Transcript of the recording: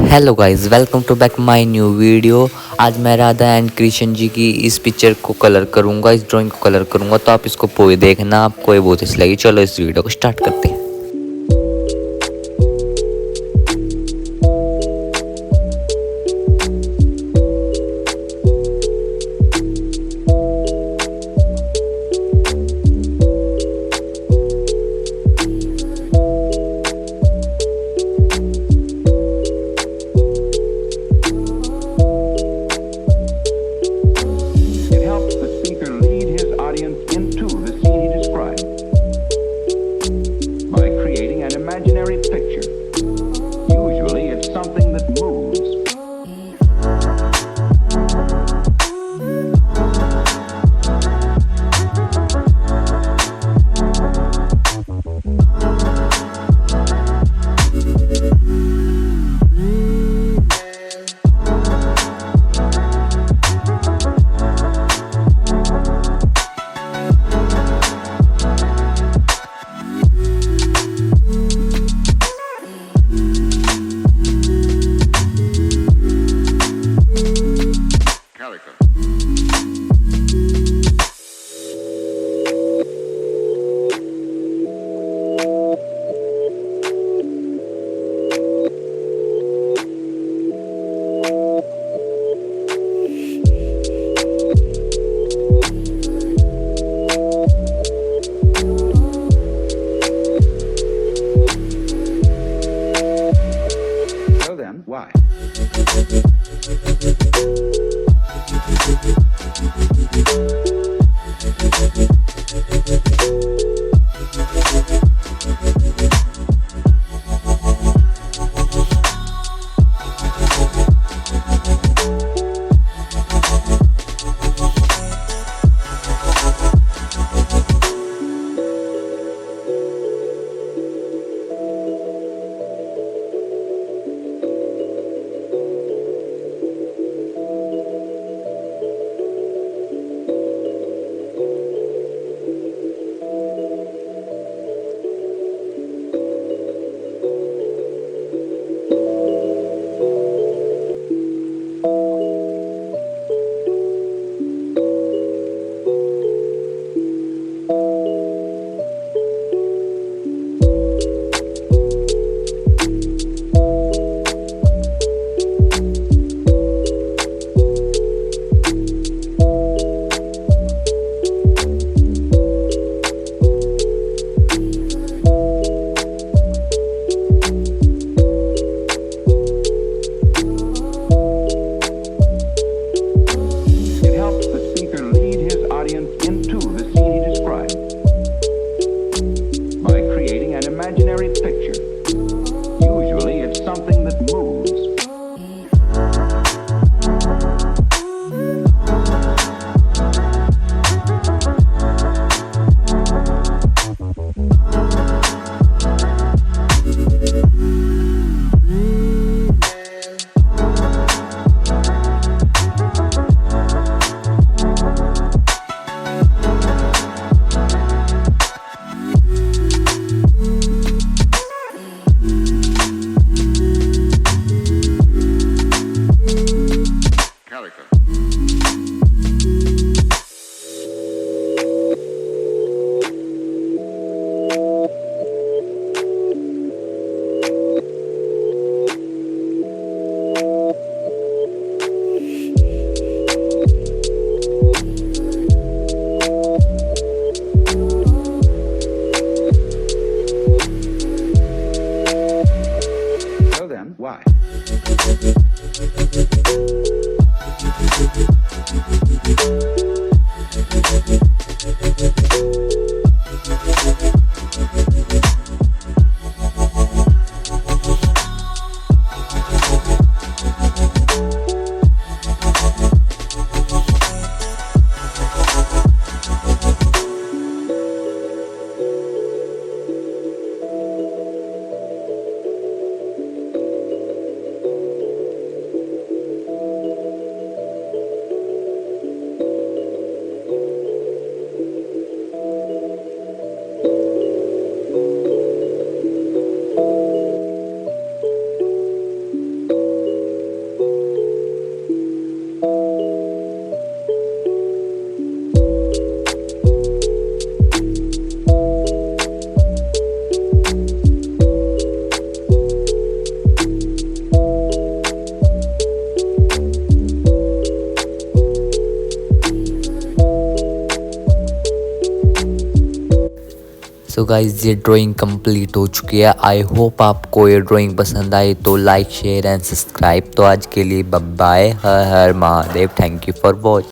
Hello guys, welcome to back my new video. आज मैं Radha and Krishna ji की इस पिक्चर को कलर करूंगा, इस ड्राइंग को कलर करूंगा। तो आप इसको पूरी देखना, आपको ये बहुत अच्छी लगेगी। चलो इस वीडियो को स्टार्ट करते हैं। It helps the speaker lead his audience into the scene he described by creating an imaginary picture. Usually, it's something that moves. Calico. So then, why? It helps the speaker lead his audience into the scene he described by creating an imaginary picture. Usually, it's something that moves. Calico. So then, why? So guys ये drawing complete हो चुकी है। I hope आपको ये drawing पसंद आई, तो like share and subscribe. तो आज के लिए bye bye, Har Har Mahadev, thank you for watch.